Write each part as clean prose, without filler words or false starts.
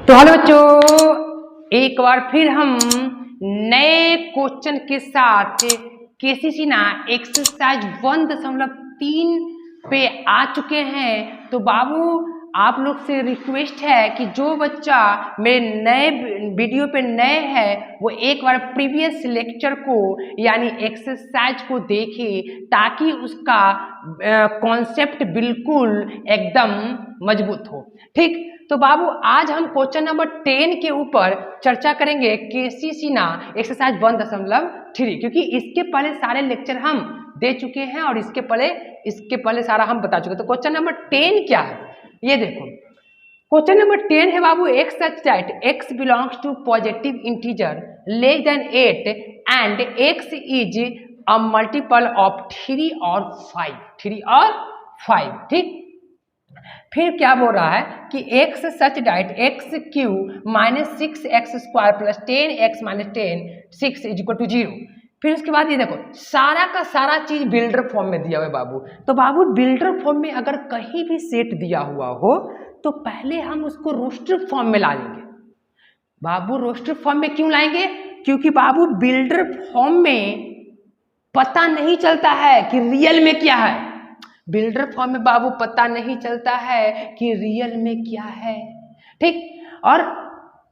तो हेलो बच्चों, एक बार फिर हम नए क्वेश्चन के साथ केसीसी ना एक्सरसाइज 1.3 पे आ चुके हैं। तो बाबू आप लोग से रिक्वेस्ट है कि जो बच्चा मेरे नए वीडियो पे नए हैं वो एक बार प्रीवियस लेक्चर को यानी एक्सरसाइज को देखे ताकि उसका कॉन्सेप्ट बिल्कुल एकदम मजबूत हो। ठीक, तो बाबू आज हम क्वेश्चन नंबर 10 के ऊपर चर्चा करेंगे केसीसी ना एक्सरसाइज 1.3, क्योंकि इसके पहले सारे लेक्चर हम दे चुके हैं और इसके पहले सारा हम बता चुके। तो क्वेश्चन नंबर 10 क्या है ये देखो। क्वेश्चन नंबर 10 है बाबू, x such that x belongs to positive integer less than 8 and x is a multiple of 3 और 5। ठीक, फिर क्या बोल रहा है कि x such that X cube minus 6x² plus 10x minus 6 is equal to 0। फिर उसके बाद ये देखो सारा का सारा चीज बिल्डर फॉर्म में दिया हुआ है बाबू। तो बाबू बिल्डर फॉर्म में अगर कहीं भी सेट दिया हुआ हो तो पहले हम उसको रोस्टर फॉर्म में ला लेंगे। बाबू रोस्टर फॉर्म में क्यों लाएंगे? क्योंकि बाबू बिल्डर फॉर्म में पता नहीं चलता है कि रियल में क्या है। बिल्डर फॉर्म में बाबू पता नहीं चलता है कि रियल में क्या है। ठीक, और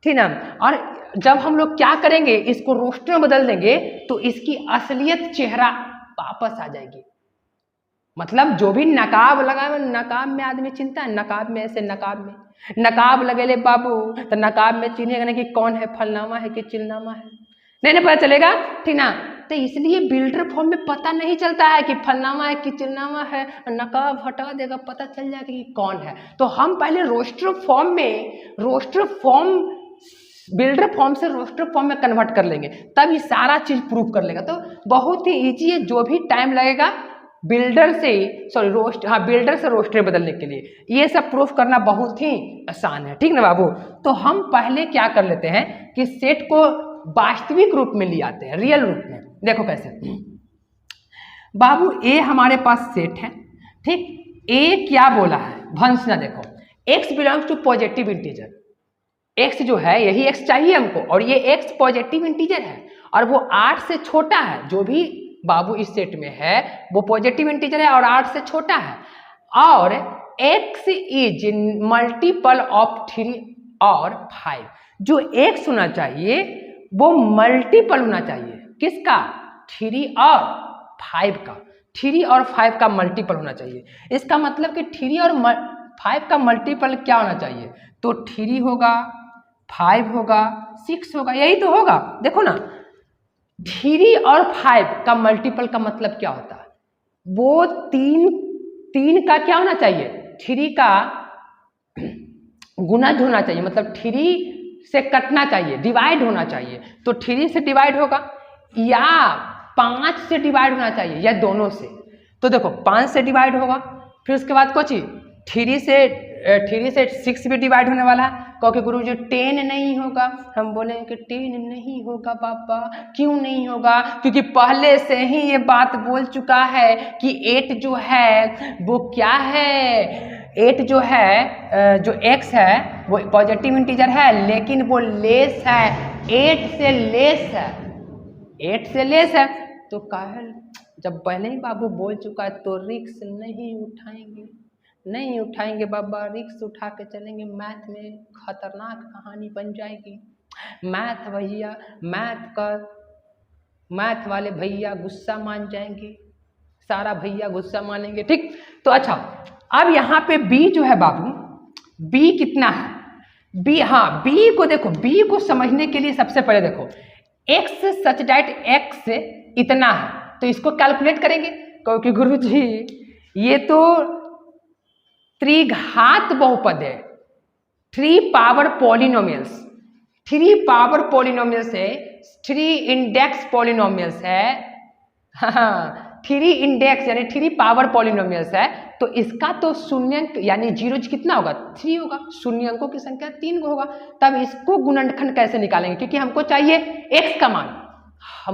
ठीक ना, और जब हम लोग क्या करेंगे इसको रोस्टर में बदल देंगे तो इसकी असलियत चेहरा वापस आ जाएगी। मतलब जो भी नकाब लगा है, नकाब में आदमी चिंता है, नकाब में ऐसे नकाब लगे ले बाबू तो नकाब में चिन्हेगा नहीं कि कौन है, फलनामा है कि चिलनामा है, नहीं पता चलेगा। ठीक ना, तो इसलिए बिल्डर फॉर्म में पता नहीं चलता है कि फलनामा है कि चिलनामा है, नकाब हटा देगा पता चल जाएगा कि कौन है। तो हम पहले बिल्डर फॉर्म से रोस्टर फॉर्म में कन्वर्ट कर लेंगे, तब ये सारा चीज प्रूफ कर लेगा। तो बहुत ही ईजी है, जो भी टाइम लगेगा बिल्डर से रोस्टर बदलने के लिए ये सब प्रूफ करना बहुत ही आसान है। ठीक ना बाबू, तो हम पहले क्या कर लेते हैं कि सेट को वास्तविक रूप में ले आते हैं, रियल रूप में। देखो कैसे बाबू, ए हमारे पास सेट है। ठीक, ए क्या बोला है भंसना, देखो x belongs to positive integer. x जो है यही x चाहिए हमको, और ये x पॉजिटिव इंटीजर है और वो 8 से छोटा है। जो भी बाबू इस सेट में है वो पॉजिटिव इंटीजर है और 8 से छोटा है, और x इज मल्टीपल ऑफ 3 और 5। जो x होना चाहिए वो मल्टीपल होना चाहिए किसका? 3 और 5 का। 3 और 5 का मल्टीपल होना चाहिए। इसका मतलब कि 3 और 5 का मल्टीपल क्या होना चाहिए? तो 3 होगा, 5 होगा, 6 होगा, यही तो होगा। देखो ना, 3 और 5 का मल्टीपल का मतलब क्या होता है? वो तीन का क्या होना चाहिए? 3 का गुणज होना चाहिए, मतलब 3 से कटना चाहिए, डिवाइड होना चाहिए। तो 3 से डिवाइड होगा या 5 से डिवाइड होना चाहिए या दोनों से। तो देखो 5 से डिवाइड होगा, फिर उसके बाद कुछ 3 से 6 भी डिवाइड होने वाला है। क्योंकि गुरु जी 10 नहीं होगा, हम बोलेंगे कि 10 नहीं होगा बाबा। क्यों नहीं होगा? क्योंकि पहले से ही ये बात बोल चुका है कि 8 जो है वो क्या है, 8 जो है जो x है वो पॉजिटिव इंटीजर है, लेकिन वो लेस है, 8 से लेस है, 8 से लेस है। तो काहे जब पहले ही बाबू बोल चुका है तो रिक्स नहीं उठाएंगे बाबा। रिक्स उठा के चलेंगे मैथ में खतरनाक कहानी बन जाएगी। मैथ वाले भैया गुस्सा मान जाएंगे, सारा भैया गुस्सा मानेंगे। ठीक, तो अच्छा, अब यहाँ पे b जो है बाबू, b कितना है? b, हाँ b को देखो, b को समझने के लिए सबसे पहले देखो x सच डाइट x इतना है, तो इसको कैलकुलेट करेंगे। क्योंकि गुरुजी ये तो त्रिघात बहुपद है, 3 पावर पॉलिनोमियल्स, 3 पावर पॉलिनोमियल्स है, 3 इंडेक्स पॉलिनोमियल्स है। हाँ, 3 इंडेक्स यानी 3 पावर पॉलिनोमियल्स है। तो इसका तो शून्यंक यानी जीरो कितना होगा? 3 होगा। शून्यंकों की संख्या 3 होगा। तब इसको गुणनखंड कैसे निकालेंगे? क्योंकि हमको चाहिए x का मान,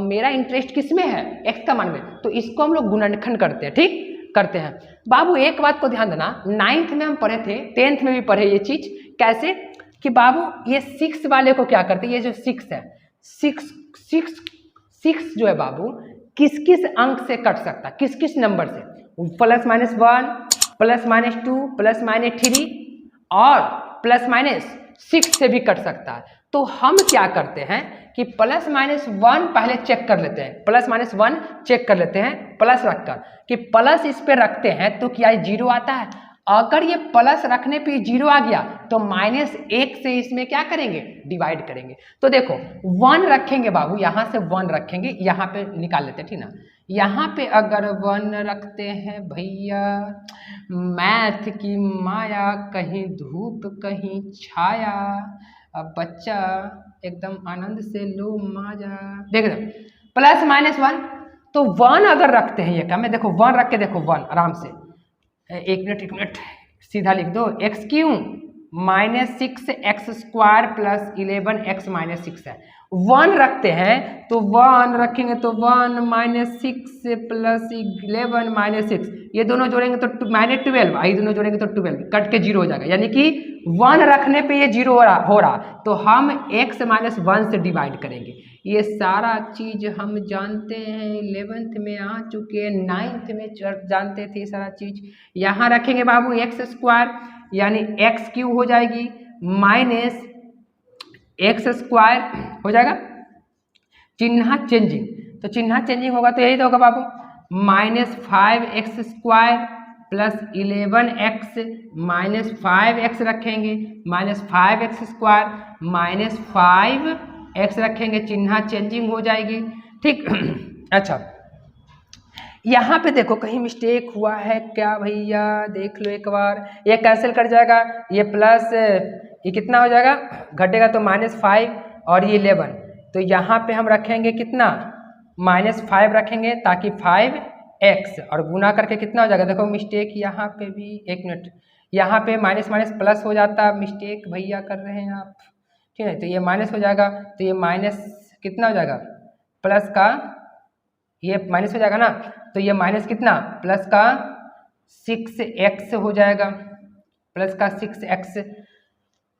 मेरा इंटरेस्ट किस में है? x का मान में। तो इसको हम लोग गुणनखंड करते हैं। ठीक, करते हैं बाबू। एक बात को ध्यान देना, 9th में हम पढ़े थे, 10th में भी पढ़े ये चीज। कैसे? कि बाबू ये 6 वाले को क्या करते हैं, ये जो 6 है, 6 जो है बाबू किस किस अंक से कट सकता है, किस किस नंबर से, +-1, +-2, +-3 और +-6 से भी कट सकता है। तो हम क्या करते हैं कि +-1 पहले चेक कर लेते हैं, +-1 चेक कर लेते हैं प्लस रखकर, कि प्लस इस पे रखते हैं तो क्या 0 आता है। अगर ये प्लस रखने पे 0 आ गया तो -1 से इसमें क्या करेंगे, डिवाइड करेंगे। तो देखो 1 रखेंगे बाबू, यहाँ से 1 रखेंगे, यहाँ पे निकाल लेते हैं, ठीक ना। यहाँ पे अगर 1 रखते हैं भैया, मैथ की माया, कहीं धूप कहीं छाया, अब बच्चा एकदम आनंद से लो माजा। देख रहे +-1, तो 1 अगर रखते हैं, ये क्या मैं देखो 1 रख के देखो 1 आराम से, एक मिनट सीधा लिख दो, x³ -6x² + 11x-6 है। 1 रखते हैं तो 1 रखेंगे तो 1 -6 + 11 -6, ये दोनों जोड़ेंगे तो -12, ये दोनों जोड़ेंगे तो 12, कट के 0 हो जाएगा, यानी कि 1 रखने पे ये 0 हो रहा, तो हम x - 1 से डिवाइड करेंगे। ये सारा चीज हम जानते हैं, 11th में आ चुके, 9th में जानते थे सारा चीज। यहाँ रखेंगे बाबू x² यानी x³ हो जाएगी -x² हो जाएगा, चिन्ह चेंजिंग, तो चिन्ह चेंजिंग होगा तो यही तो होगा बाबू, -5x² + 11x -5x रखेंगे, -5x² -5x रखेंगे, चिन्ह चेंजिंग हो जाएगी, ठीक। अच्छा यहाँ पे देखो कहीं मिस्टेक हुआ है क्या भैया, देख लो एक बार, ये कैंसिल कर जाएगा, ये प्लस ये कितना हो जाएगा, घटेगा तो -5 और ये 11, तो यहाँ पे हम रखेंगे कितना, -5 रखेंगे ताकि 5x और गुना करके कितना हो जाएगा, देखो मिस्टेक यहाँ पे भी, एक मिनट, यहाँ पे माइनस प्लस हो जाता, मिस्टेक भैया कर रहे हैं आप, ठीक है। तो ये माइनस हो जाएगा, तो ये माइनस कितना हो जाएगा, प्लस का ये माइनस हो जाएगा ना, तो ये माइनस कितना, प्लस का 6x हो जाएगा, प्लस का 6x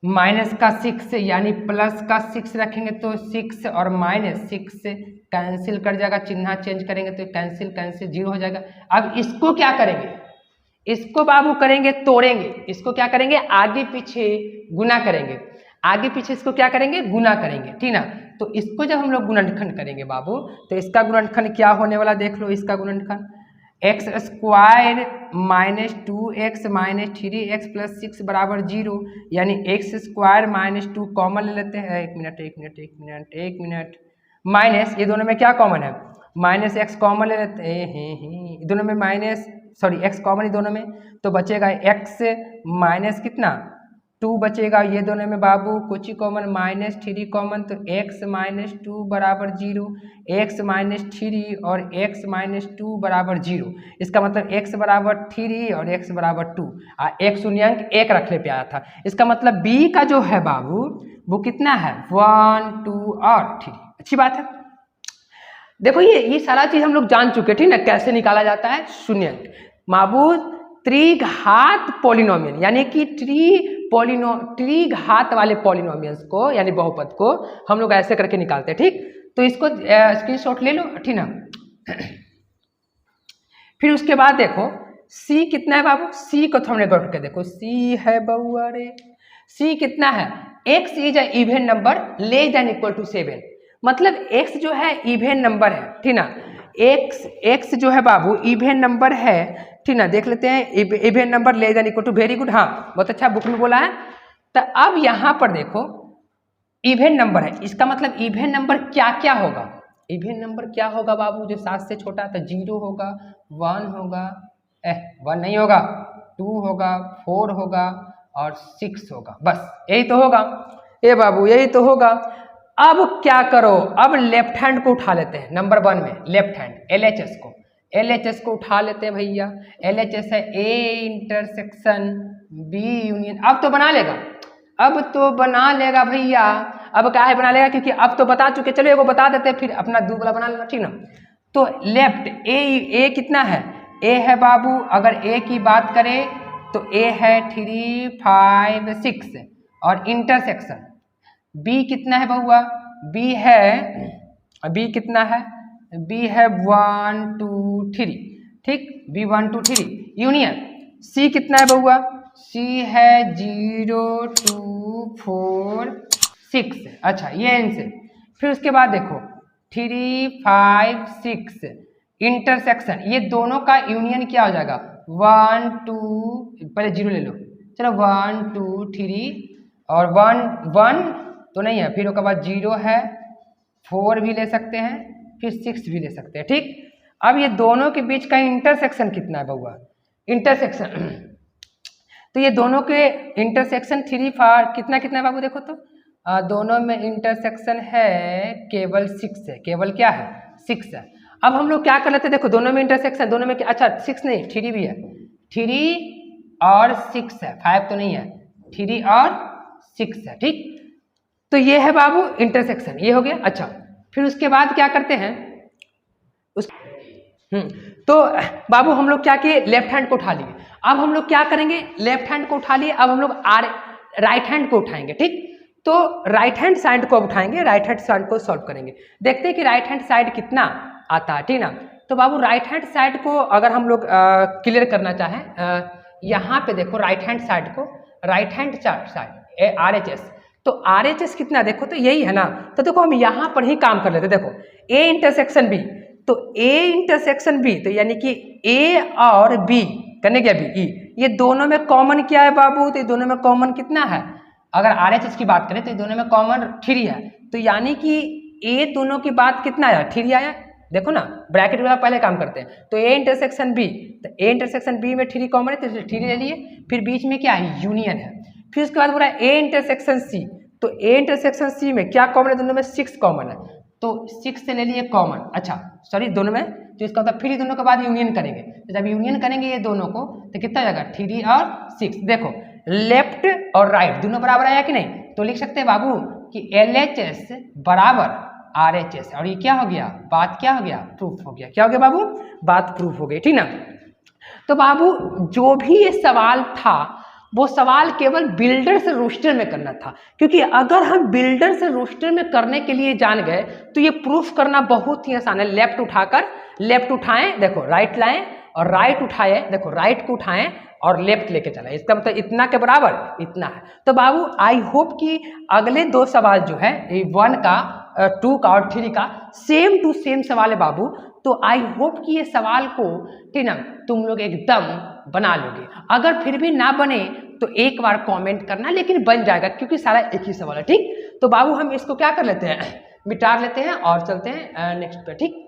माइनस का 6 यानी प्लस का 6 रखेंगे तो 6 और -6 कैंसिल कर जाएगा, चिन्ह चेंज करेंगे तो कैंसिल 0 हो जाएगा। अब इसको क्या करेंगे, इसको बाबू करेंगे तोड़ेंगे, इसको क्या करेंगे आगे पीछे गुना करेंगे, आगे पीछे इसको क्या करेंगे गुना करेंगे, ठीक ना। तो इसको जब हम लोग गुणनखंड करेंगे बाबू, तो इसका गुणनखंड क्या होने वाला देख लो, इसका गुणनखंड x² -2x -3x + 6 = 0, यानी x² -2 कॉमन ले लेते हैं, एक मिनट, माइनस ये दोनों में क्या कॉमन है, -x कॉमन ले लेते हैं, दोनों में x कॉमन है दोनों में, तो बचेगा x माइनस कितना 2 बचेगा, ये दोनों में बाबू कुछ ही कॉमन, -3 कॉमन, तो x - 2 = 0, x - 3 और x - 2 = 0, इसका मतलब x = 3 और x = 2, एक शून्यंक 1 रखने पे आया था, इसका मतलब b का जो है बाबू वो कितना है 1, 2 और 3। अच्छी बात है, देखो ये सारा चीज हम लोग जान चुके, ठीक ना, कैसे निकाला जाता है शून्यंक बाबू, त्रिघात पॉलिनोमियल, यानी कि त्रिघात वाले पॉलिनोमियल्स को यानी बहुपद को हम लोग ऐसे करके निकालते हैं, ठीक। तो इसको स्क्रीनशॉट ले लो, ठीक ना। फिर उसके बाद देखो c कितना है बाबू, c को हमने गौर करके देखो, c है बउआ रे, c कितना है, x is a even number less than equal to 7, मतलब x जो है इवन नंबर है, ठीक ना, x जो है बाबू इवन नंबर है, ठीक ना, देख लेते हैं even number less than equal to, very good, हाँ बहुत अच्छा बुक में बोला है। तो अब यहाँ पर देखो इवन नंबर है, इसका मतलब इवन नंबर क्या क्या होगा, इवन नंबर क्या होगा बाबू, जो 7 से छोटा है तो 0 होगा, 1 होगा, 1 नहीं होगा, 2 होगा, 4 होगा और 6 होगा, बस यही तो होगा, ए बाबू यही तो होगा। अब क्या करो, अब लेफ्ट हैंड को उठा लेते हैं, नंबर 1 में लेफ्ट हैंड LHS को उठा लेते हैं भैया, LHS है A इंटरसेक्शन B यूनियन, अब तो बना लेगा भैया, अब क्या है बना लेगा, क्योंकि अब तो बता चुके, चलो एगो बता देते हैं फिर अपना दूसरा बना लेना, ठीक ना। तो लेफ्ट A कितना है, A है बाबू, अगर A की बात करें तो A है 3, 5, 6, और इंटरसेक्शन बी कितना है बउआ, बी है, बी कितना है, बी है 1 2 3, ठीक, बी 1 2 3 यूनियन सी कितना है बउआ, सी है 0 2 4 6, अच्छा ये आंसर। फिर उसके बाद देखो 3 5 6 इंटरसेक्शन, ये दोनों का यूनियन क्या हो जाएगा 1 2, पहले 0 ले लो, चलो 1 2 3 और 1 तो नहीं है, फिर उसके बाद 0 है, 4 भी ले सकते हैं, फिर 6 भी ले सकते हैं, ठीक। अब ये दोनों के बीच का इंटरसेक्शन कितना है बउआ, इंटरसेक्शन तो ये दोनों के इंटरसेक्शन 3 4 कितना कितना है बाबू, देखो तो दोनों में इंटरसेक्शन है केवल 6 है, केवल क्या है 6 है। अब हम लोग क्या कर लेते हैं, देखो दोनों में इंटरसेक्शन, दोनों में अच्छा 6 नहीं 3 भी है, 3 और 6 है, 5 तो नहीं है, 3 और 6 है, ठीक। तो ये है बाबू इंटरसेक्शन, ये हो गया। अच्छा फिर उसके बाद क्या करते हैं तो बाबू हम लोग क्या किए, लेफ्ट हैंड को उठा लिए। अब हम लोग क्या करेंगे, लेफ्ट हैंड को उठा लिए, अब हम लोग राइट हैंड को उठाएंगे, ठीक। तो राइट हैंड साइड को उठाएंगे, राइट हैंड साइड को सॉल्व करेंगे, देखते हैं कि राइट हैंड साइड कितना आता है, ठीक ना। तो बाबू राइट हैंड साइड को अगर हम लोग क्लियर करना चाहें, यहाँ पे देखो राइट हैंड साइड को, राइट हैंड साइड RHS, तो RHS कितना देखो तो यही है ना, तो देखो हम यहाँ पर ही काम कर लेते, देखो A इंटरसेक्शन B, तो A इंटरसेक्शन B, तो यानी कि A और B करने क्या B E, ये दोनों में कॉमन क्या है बाबू, तो ये दोनों में कॉमन कितना है, अगर RHS की बात करें तो ये दोनों में कॉमन 3 है, तो यानी कि A दोनों की बात कितना आया 3 आया, देखो ना ब्रैकेट वाला पहले काम करते हैं, तो A इंटरसेक्शन B, तो A इंटरसेक्शन B में 3 कॉमन है, तो 3 ले लिए, फिर बीच में क्या है यूनियन है। फिर उसके बाद बोला A इंटरसेक्शन C, तो A इंटरसेक्शन C में क्या कॉमन है, दोनों में 6 कॉमन है, तो 6 से ले लिए कॉमन, अच्छा सॉरी दोनों में, तो इसका मतलब फिर दोनों के बाद यूनियन करेंगे, तो जब यूनियन करेंगे ये दोनों को तो कितना जाएगा 3 और 6, देखो लेफ्ट और राइट दोनों बराबर आया कि नहीं, तो लिख सकते हैं बाबू कि LHS बराबर RHS, और ये क्या हो गया, बात क्या हो गया, प्रूफ हो गया, क्या हो गया बाबू, बात प्रूफ हो गई, ठीक ना। तो बाबू जो भी ये सवाल था वो सवाल केवल बिल्डर से रोस्टर में करना था, क्योंकि अगर हम बिल्डर से रोस्टर में करने के लिए जान गए तो ये प्रूफ करना बहुत ही आसान है। लेफ्ट उठाकर लेफ्ट उठाएं, देखो राइट लाएं, और राइट उठाएं, देखो राइट को उठाएं और लेफ्ट लेके चला, इसका मतलब इतना के बराबर इतना है। तो बाबू आई होप कि अगले 2 सवाल जो है 1 का 2 का और 3 का सेम टू सेम सवाल है बाबू, तो आई होप कि ये सवाल को ठीक ना तुम लोग एकदम बना लोगे। अगर फिर भी ना बने तो एक बार कमेंट करना, लेकिन बन जाएगा क्योंकि सारा एक ही सवाल है, ठीक। तो बाबू हम इसको क्या कर लेते हैं, मिटा लेते हैं और चलते हैं नेक्स्ट पे, ठीक।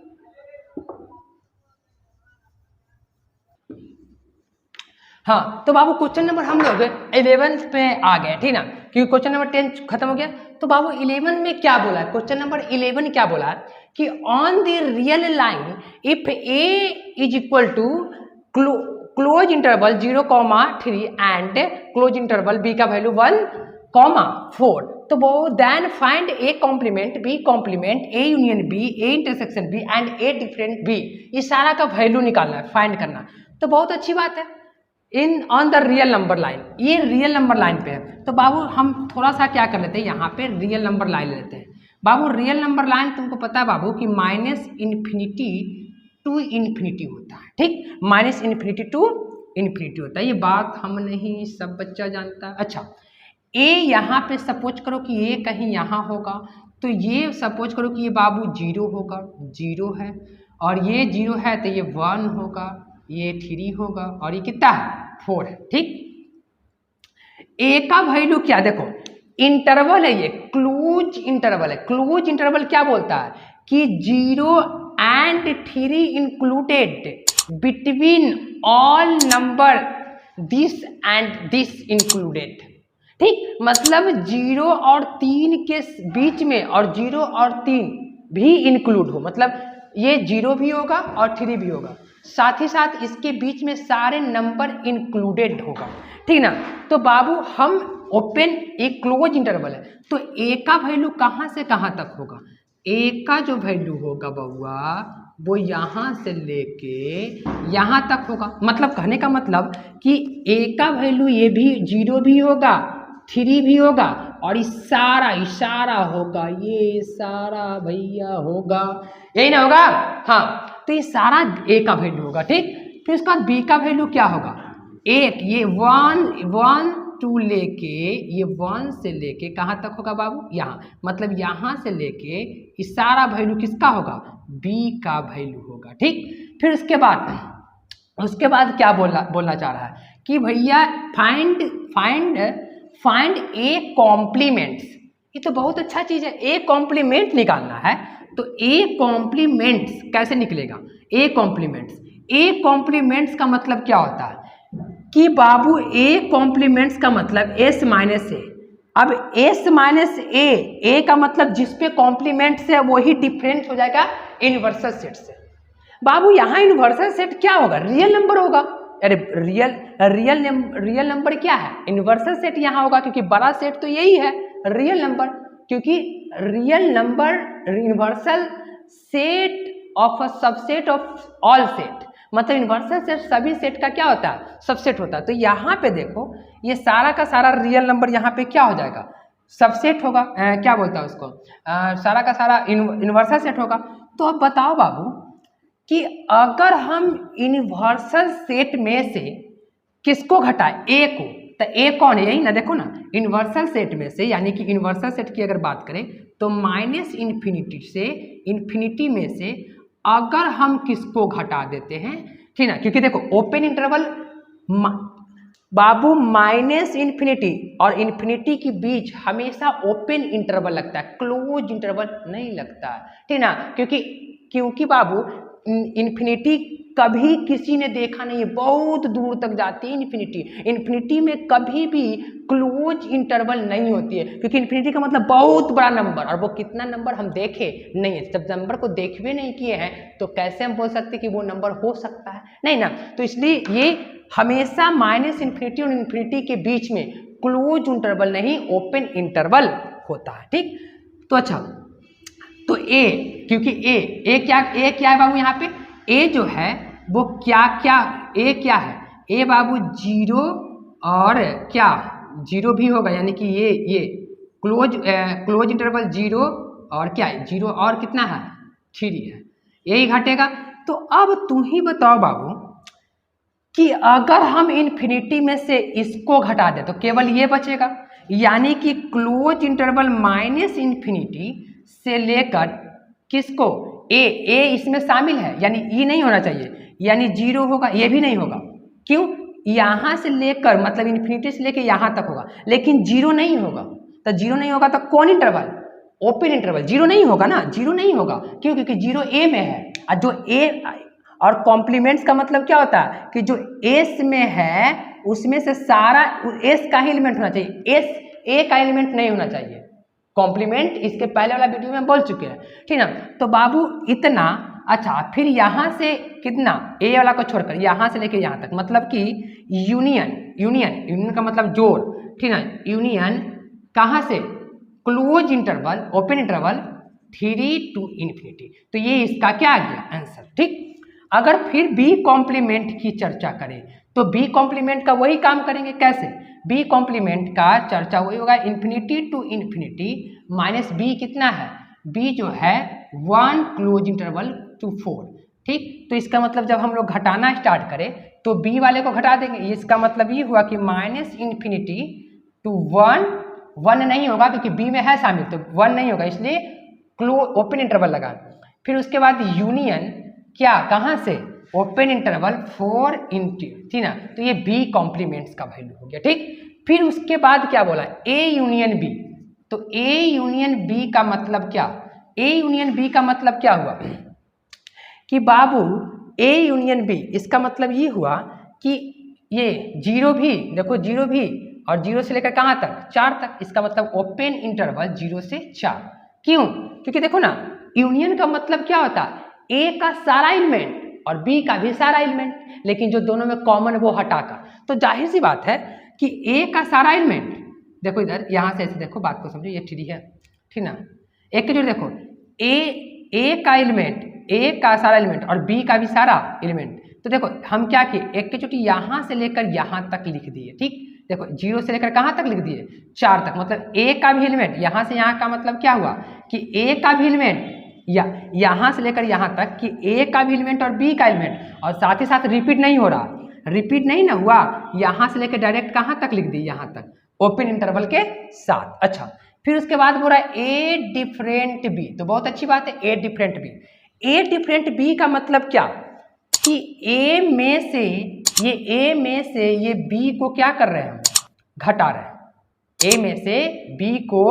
हाँ तो बाबू क्वेश्चन नंबर हम लोग 11 पे आ गए, ठीक ना, क्योंकि क्वेश्चन नंबर 10 खत्म हो गया। तो बाबू 11 में क्या बोला है, क्वेश्चन नंबर 11 क्या बोला है कि on the real line if A is equal to close interval 0,3 and close interval B का वैल्यू 1,4, तो वो then find A complement B complement A union B A intersection B and A different B, इस सारा का value निकालना है, find करना। तो बहुत अच्छी बात है, in on the real number line, ये रियल नंबर लाइन पे है। तो बाबू हम थोड़ा सा क्या कर लेते हैं, यहाँ पे रियल नंबर लाइन लेते हैं। बाबू रियल नंबर लाइन तुमको पता है बाबू कि -इन्फिनिटी टू इन्फिनिटी होता है, ठीक, -इन्फिनिटी टू इन्फिनिटी होता है, ये बात हम नहीं सब बच्चा जानता है। अच्छा ए यहाँ पे सपोज करो कि ये कहीं यहाँ होगा, तो ये सपोज करो कि ये बाबू 0 होगा, 0 है, और ये 0 है तो ये 1 होगा, ये 3 होगा, और ये कितना है 4 है, ठीक। ए का वैल्यू क्या, देखो इंटरवल है, ये क्लोज इंटरवल है। क्लोज इंटरवल क्या बोलता है कि 0 and 3 included between all number this and this included, ठीक, मतलब 0 और 3 के बीच में और 0 और 3 भी इंक्लूड हो, मतलब ये 0 भी होगा और 3 भी होगा, साथ ही साथ इसके बीच में सारे नंबर इंक्लूडेड होगा, ठीक ना। तो बाबू हम ओपन एक क्लोज इंटरवल है, तो ए का वैल्यू कहाँ से कहाँ तक होगा, ए का जो वैल्यू होगा बउआ वो यहाँ से लेके यहाँ तक होगा। मतलब कहने का मतलब कि ए का वैल्यू ये भी 0 भी होगा, 3 भी होगा और इशारा इशारा होगा, ये इशारा भैया होगा, यही ना होगा। हाँ, तो ये सारा ए का वैल्यू होगा, ठीक। फिर उसके बाद बी का वैल्यू क्या होगा, एक, ये 1 2 लेके, ये 1 से लेके कहाँ तक होगा बाबू, यहाँ, मतलब यहाँ से लेके इशारा वैल्यू किसका होगा, बी का वैल्यू होगा, ठीक। फिर उसके बाद क्या बोलना चाह रहा है कि भैया फाइंड ए कॉम्प्लीमेंट्स। ये तो बहुत अच्छा चीज है, ए कॉम्प्लीमेंट निकालना है। तो ए कॉम्प्लीमेंट्स कैसे निकलेगा, ए कॉम्प्लीमेंट्स का मतलब क्या होता है कि बाबू ए कॉम्प्लीमेंट्स का मतलब एस माइनस ए। अब एस माइनस ए का मतलब जिस पे कॉम्प्लीमेंट से वही डिफरेंट हो जाएगा यूनिवर्सल सेट से। बाबू यहाँ यूनिवर्सल सेट क्या होगा, रियल नंबर होगा। अरे रियल नंबर क्या है, यूनिवर्सल सेट यहाँ होगा, क्योंकि बड़ा सेट तो यही है रियल नंबर, क्योंकि real number universal set of a subset of all set, मतलब यूनिवर्सल सेट सभी सेट का क्या होता है, सबसेट होता है। तो यहाँ पे देखो ये सारा का सारा रियल नंबर यहाँ पे क्या हो जाएगा, सबसेट होगा, क्या बोलता है उसको, सारा का सारा यूनिवर्सल सेट होगा। तो अब बताओ बाबू कि अगर हम यूनिवर्सल सेट में से किसको घटाएं, ए को, तो ए कौन है, यही ना, देखो ना, यूनिवर्सल सेट में से, यानी कि यूनिवर्सल सेट की अगर बात करें तो माइनस इन्फिनिटी से इन्फिनिटी में से अगर हम किसको घटा देते हैं, ठीक ना, क्योंकि देखो ओपन इंटरवल बाबू माइनस इन्फिनिटी और इन्फिनिटी के बीच हमेशा ओपन इंटरवल लगता है, क्लोज इंटरवल नहीं लगता है, ठीक ना, क्योंकि बाबू इन्फिनिटी कभी किसी ने देखा नहीं है, बहुत दूर तक जाती है इन्फिनिटी में कभी भी क्लोज इंटरवल नहीं होती है, क्योंकि इन्फिनिटी का मतलब बहुत बड़ा नंबर, और वो कितना नंबर हम देखे नहीं है। जब नंबर को देखवे नहीं किए हैं तो कैसे हम बोल सकते कि वो नंबर हो सकता है, नहीं ना। तो इसलिए ये हमेशा माइनस इन्फिनिटी और इन्फिनिटी के बीच में क्लोज इंटरवल नहीं, ओपन इंटरवल होता है, ठीक। तो अच्छा, तो ए, क्योंकि ए क्या है बाबू, यहाँ पे ए जो है वो क्या ए क्या है, ए बाबू 0 और क्या 0 भी होगा, यानी कि ये क्लोज इंटरवल 0 और क्या है, 0 और कितना है 3 है, यही घटेगा। तो अब तुम ही बताओ बाबू कि अगर हम इन्फिनिटी में से इसको घटा दें तो केवल ये बचेगा, यानी कि क्लोज इंटरवल माइनस इन्फिनिटी से लेकर किसको, ए इसमें शामिल है, यानी ई नहीं होना चाहिए, यानी 0 होगा, ये भी नहीं होगा, क्यों, यहाँ से लेकर मतलब इन्फिनिटी से लेकर यहाँ तक होगा, लेकिन 0 नहीं होगा। तो 0 नहीं होगा तो कौन इंटरवल, ओपन इंटरवल, 0 नहीं होगा ना, 0 नहीं होगा, क्यों, क्योंकि 0 ए में है, और जो ए और कॉम्प्लीमेंट्स का मतलब क्या होता है कि जो एस में है उसमें से सारा एस का ही एलिमेंट होना चाहिए, एस ए का एलिमेंट नहीं होना चाहिए। कॉम्प्लीमेंट इसके पहले वाला वीडियो में बोल चुके हैं, ठीक ना। तो बाबू इतना, अच्छा, फिर यहाँ से कितना, ए वाला को छोड़कर यहाँ से लेके यहाँ तक, मतलब कि यूनियन का मतलब जोड़, ठीक ना, यूनियन कहाँ से, close interval open interval 3 to infinity. तो ये इसका क्या आ गया आंसर, ठीक। अगर फिर बी कॉम्प्लीमेंट की चर्चा करें तो बी कॉम्प्लीमेंट का वही काम करेंगे, कैसे, बी कॉम्प्लीमेंट का चर्चा वही होगा, infinity to infinity minus B कितना है, बी जो है 1 क्लोज इंटरवल टू 4, ठीक। तो इसका मतलब जब हम लोग घटाना स्टार्ट करें तो बी वाले को घटा देंगे, इसका मतलब ये हुआ कि माइनस इन्फिनिटी टू 1 नहीं होगा क्योंकि बी में है शामिल, तो 1 नहीं होगा, इसलिए क्लोज ओपन इंटरवल लगा। फिर उसके बाद यूनियन क्या, कहाँ से, ओपन इंटरवल 4 इंटू, ठीक ना, तो ये बी कॉम्प्लीमेंट्स का वैल्यू हो गया, ठीक। फिर उसके बाद क्या बोला, ए यूनियन बी। तो ए यूनियन बी का मतलब क्या, ए यूनियन बी का मतलब क्या हुआ कि बाबू ए यूनियन बी, इसका मतलब ये हुआ कि ये 0 भी, देखो 0 भी और 0 से लेकर कहाँ तक, 4 तक, इसका मतलब ओपन इंटरवल 0 से 4। क्यों, क्योंकि देखो ना, यूनियन का मतलब क्या होता है, ए का सारा एलिमेंट और बी का भी सारा एलिमेंट, लेकिन जो दोनों में कॉमन वो हटाकर। तो जाहिर सी बात है कि ए का सारा एलिमेंट, देखो इधर यहाँ से ऐसे देखो, बात को समझो, ये 3 है, ठीक ना, एक के जो देखो ए का एलिमेंट, ए का सारा एलिमेंट और बी का भी सारा एलिमेंट। तो देखो हम क्या किए, एक के चोटी यहाँ से लेकर यहाँ तक लिख दिए, ठीक, देखो 0 से लेकर कहाँ तक लिख दिए 4 तक, मतलब ए का भी एलिमेंट यहाँ से यहाँ का मतलब क्या हुआ कि ए का भी एलिमेंट या यहाँ से लेकर यहाँ तक कि ए का भी एलिमेंट और बी का एलिमेंट, और साथ ही साथ रिपीट नहीं हो रहा, रिपीट नहीं ना हुआ, यहाँ से लेकर डायरेक्ट कहाँ तक लिख दी यहाँ तक ओपन इंटरवल के साथ। अच्छा, फिर उसके बाद बोल रहा है ए डिफरेंट बी, तो बहुत अच्छी बात है A different B. A different B का मतलब क्या कि ए में से ये बी को क्या कर रहे हैं, घटा रहे हैं, ए में से बी को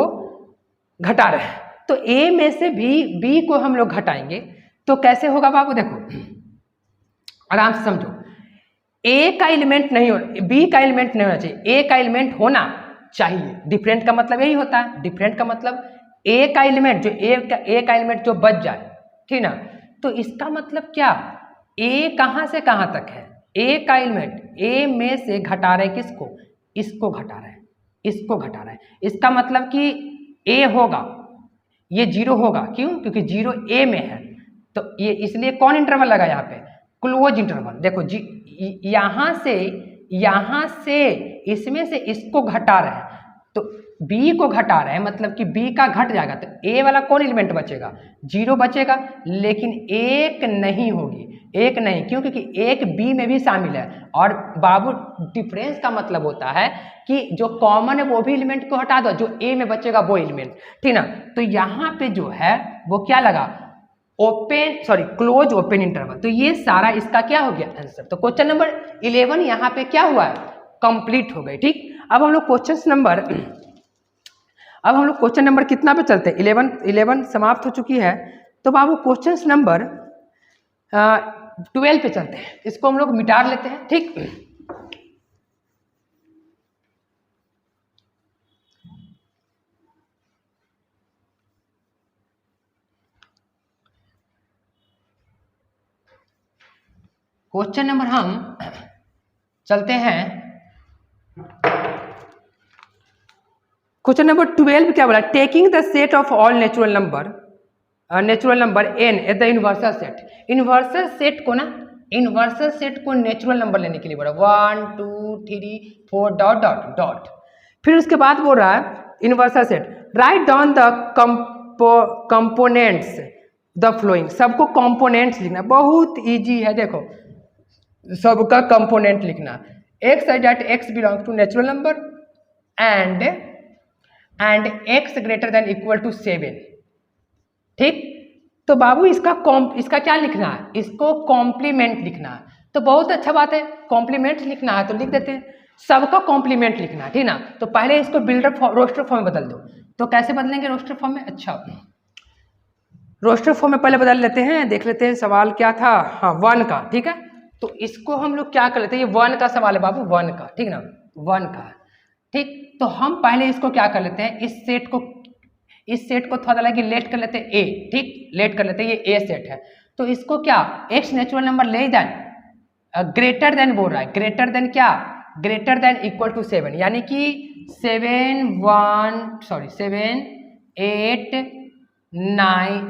घटा रहे हैं। तो ए में से भी बी को हम लोग घटाएंगे तो कैसे होगा बाबू, देखो आराम से समझो, ए का एलिमेंट नहीं हो, बी का एलिमेंट नहीं होना चाहिए, ए का एलिमेंट होना चाहिए। डिफरेंट का मतलब यही होता है, डिफरेंट का मतलब ए का एलिमेंट जो ए का एलिमेंट जो बच जाए, ठीक ना। तो इसका मतलब क्या, ए कहाँ से कहाँ तक है, ए का एलिमेंट ए में से घटा रहे किसको, इसको घटा रहे हैं, इसको घटा रहे हैं। इसका मतलब कि ए होगा, ये 0 होगा, क्यों, क्योंकि 0 ए में है, तो ये इसलिए कौन इंटरवल लगा यहाँ पे, क्लोज इंटरवल। देखो यहाँ से इसमें से इसको घटा रहे हैं, तो बी को घटा रहे हैं, मतलब कि बी का घट जाएगा, तो ए वाला कौन एलिमेंट बचेगा, 0 बचेगा, लेकिन एक नहीं होगी, एक नहीं, क्यों, क्योंकि एक बी में भी शामिल है। और बाबू डिफरेंस का मतलब होता है कि जो कॉमन है वो भी एलिमेंट को हटा दो, जो ए में बचेगा वो एलिमेंट, ठीक ना। तो यहाँ पे जो है वो क्या लगा, क्लोज ओपन इंटरवल। तो ये सारा इसका क्या हो गया आंसर। तो क्वेश्चन नंबर 11 यहाँ पे क्या हुआ है, कंप्लीट हो गए। ठीक, अब हम लोग क्वेश्चन नंबर कितना पे चलते हैं, 11 समाप्त हो चुकी है। तो बाबू क्वेश्चन नंबर 12 पे चलते हैं, इसको हम लोग मिटा लेते हैं। ठीक, क्वेश्चन नंबर हम चलते हैं, क्वेश्चन नंबर 12 क्या बोला, taking the set of all natural number n at the universal set. Universal set को नेचुरल नंबर लेने के लिए बोला 1 2 3 4 डॉट डॉट डॉट। फिर उसके बाद बोल रहा है universal set, write down the components the flowing. सबको कंपोनेंट्स लिखना, बहुत इजी है, देखो सबका कंपोनेंट लिखना। x such that x belongs to natural number and x greater than equal to 7। ठीक, तो बाबू इसका क्या लिखना है, इसको कॉम्प्लीमेंट लिखना है। तो बहुत अच्छा बात है, कॉम्प्लीमेंट लिखना है तो लिख देते हैं, सबका कॉम्प्लीमेंट लिखना है, ठीक ना। तो पहले इसको रोस्टर फॉर्म में बदल दो। तो कैसे बदलेंगे रोस्टर फॉर्म में, अच्छा रोस्टर फॉर्म में पहले बदल लेते हैं, देख लेते हैं सवाल क्या था। हाँ 1 का, ठीक है। तो इसको हम लोग क्या कर लेते हैं, ये 1 का सवाल है बाबू, 1 का, ठीक ना, 1 का। ठीक, तो हम पहले इसको क्या कर लेते हैं, इस सेट को थोड़ा लगे लेट कर लेते हैं ए। ठीक, लेट कर लेते हैं, ये ए सेट है। तो इसको क्या एक्स नेचुरल नंबर ले देन ग्रेटर देन बोल रहा है, ग्रेटर देन क्या, ग्रेटर देन इक्वल टू 7, यानी कि 7 8 9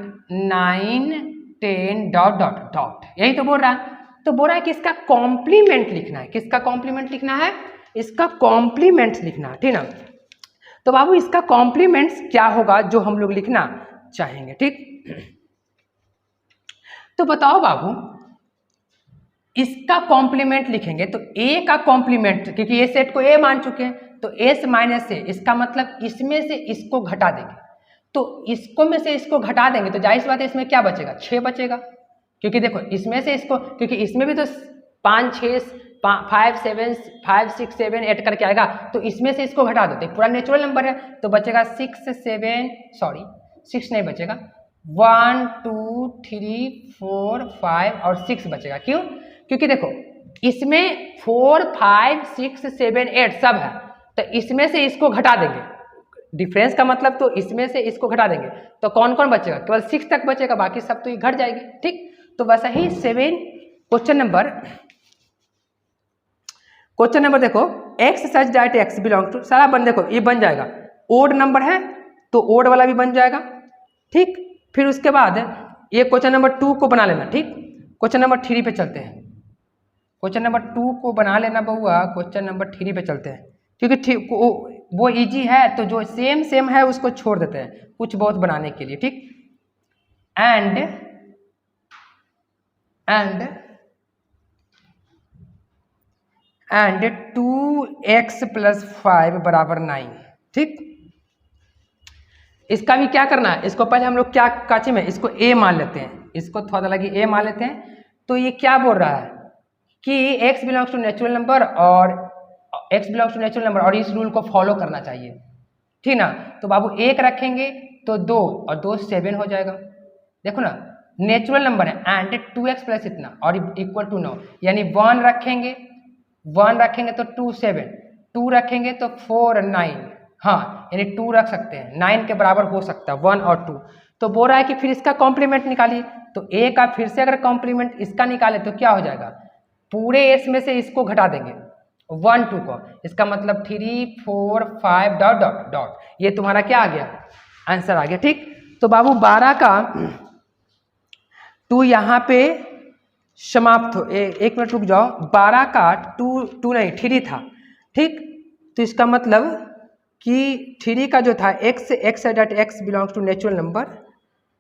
10 डॉट डॉट डॉट, यही तो बोल रहा है। तो बोल रहा है कि इसका कॉम्प्लीमेंट लिखना है, किसका कॉम्प्लीमेंट लिखना है, इसका कॉम्प्लीमेंट लिखना है, ठीक ना। तो बाबू इसका कॉम्प्लीमेंट्स क्या होगा जो हम लोग लिखना चाहेंगे। ठीक, तो बताओ बाबू, इसका कॉम्प्लीमेंट लिखेंगे तो ए का कॉम्प्लीमेंट, क्योंकि ए सेट को ए मान चुके हैं, तो एस माइनस ए, इसका मतलब इसमें से इसको घटा देंगे। तो इसको में से इसको घटा देंगे तो जाहिर सी बात है इसमें क्या बचेगा, 6 बचेगा, क्योंकि देखो इसमें से इसको, क्योंकि इसमें भी तो 5 6 5 6 7 8 करके आएगा, तो इसमें से इसको घटा दो तो पूरा नेचुरल नंबर है, तो बचेगा 6 नहीं बचेगा, 1 2 3 4 5 और 6 बचेगा। क्यों, क्योंकि देखो इसमें 4 5 6 7 8 सब है, तो इसमें से इसको घटा देंगे, डिफरेंस का मतलब तो इसमें से इसको घटा देंगे, तो कौन कौन बचेगा, केवल 6 तक बचेगा, बाकी सब तो ये घट जाएगी। ठीक, तो वैसा ही 7 क्वेश्चन नंबर देखो, x such that x belong to, सारा बन देखो ये बन जाएगा, ओड नंबर है तो ओड वाला भी बन जाएगा। ठीक, फिर उसके बाद ये क्वेश्चन नंबर 2 को बना लेना। ठीक, क्वेश्चन नंबर 3 पे चलते हैं, क्वेश्चन नंबर 2 को बना लेना बहुआ, क्वेश्चन नंबर 3 पे चलते हैं। क्योंकि ठीक वो इजी है तो जो सेम है उसको छोड़ देते हैं कुछ बहुत बनाने के लिए, ठीक। एंड 2x + 5 = 9, ठीक। इसका भी क्या करना है, इसको पहले हम लोग क्या काचे में इसको a मान लेते हैं, इसको थोड़ा लगी a मान लेते हैं। तो ये क्या बोल रहा है कि x belongs to natural number और इस रूल को फॉलो करना चाहिए, ठीक ना। तो बाबू 1 रखेंगे तो 2 और 2 7 हो जाएगा। देखो ना नेचुरल नंबर है एंड 2x प्लस इतना और इक्वल टू 9, यानी 1 रखेंगे तो 2 7, 2 रखेंगे तो 4 9, हाँ यानी 2 रख सकते हैं, 9 के बराबर हो सकता है 1 और 2। तो बोल रहा है कि फिर इसका कॉम्प्लीमेंट निकालिए, तो a का फिर से अगर कॉम्प्लीमेंट इसका निकाले तो क्या हो जाएगा, पूरे s में से इसको घटा देंगे 1 2 को, इसका मतलब 3 4 5 डॉट डॉट डॉट, ये तुम्हारा क्या आ गया आंसर आ गया, ठीक। तो बाबू 12 का 2 यहाँ पे समाप्त हो, एक मिनट रुक जाओ, 12 का 2 नहीं 3 था, ठीक। तो इसका मतलब कि 3 का जो था x belongs to natural number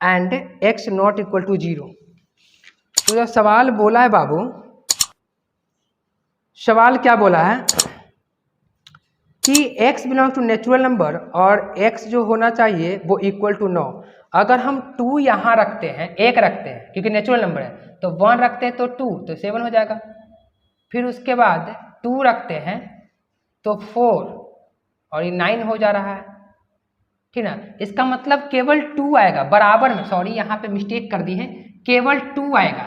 and x not equal to 0। तो जो सवाल बोला है बाबू, सवाल क्या बोला है कि x belongs to natural number और x जो होना चाहिए वो इक्वल टू 9। अगर हम 2 यहाँ रखते हैं, 1 रखते हैं क्योंकि नेचुरल नंबर है, तो 1 रखते हैं तो 2 तो 7 हो जाएगा, फिर उसके बाद 2 रखते हैं तो 4 और ये 9 हो जा रहा है, ठीक ना। इसका मतलब केवल 2 आएगा बराबर में, सॉरी यहाँ पे मिस्टेक कर दी है, केवल 2 आएगा,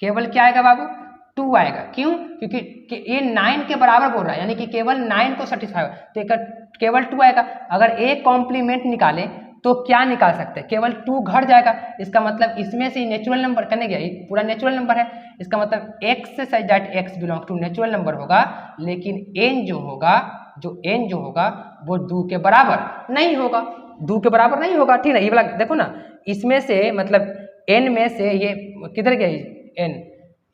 केवल क्या आएगा बाबू 2 आएगा। क्यों, क्योंकि ये 9 के बराबर बोल रहा है, यानी कि केवल 9 को सेटिस्फाई हो, तो केवल 2 आएगा। अगर एक कॉम्प्लीमेंट निकाले तो क्या निकाल सकते हैं, केवल 2 घट जाएगा, इसका मतलब इसमें से नेचुरल नंबर करने गया, ये पूरा नेचुरल नंबर है, इसका मतलब x such that x belong to natural number होगा, लेकिन n जो होगा वो 2 के बराबर नहीं होगा, 2 के बराबर नहीं होगा, ठीक ना। ये वाला देखो ना, इसमें से मतलब n में से ये किधर गया n,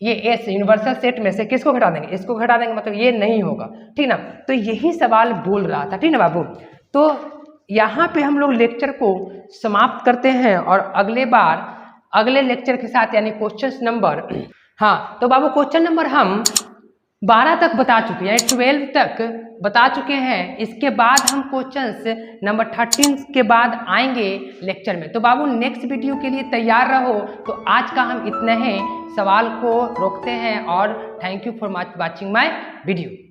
ये s यूनिवर्सल सेट में से किसको घटा देंगे, इसको घटा देंगे, मतलब ये नहीं होगा, ठीक ना। तो यही सवाल बोल रहा था, ठीक ना बाबू। तो यहाँ पे हम लोग लेक्चर को समाप्त करते हैं और अगले लेक्चर के साथ यानी क्वेश्चन नंबर, हाँ तो बाबू क्वेश्चन नंबर हम 12 तक बता चुके हैं, 12 तक बता चुके हैं। इसके बाद हम क्वेश्चन नंबर 13 के बाद आएंगे लेक्चर में। तो बाबू नेक्स्ट वीडियो के लिए तैयार रहो। तो आज का हम इतने ही सवाल को रोकते हैं और thank you for watching my video.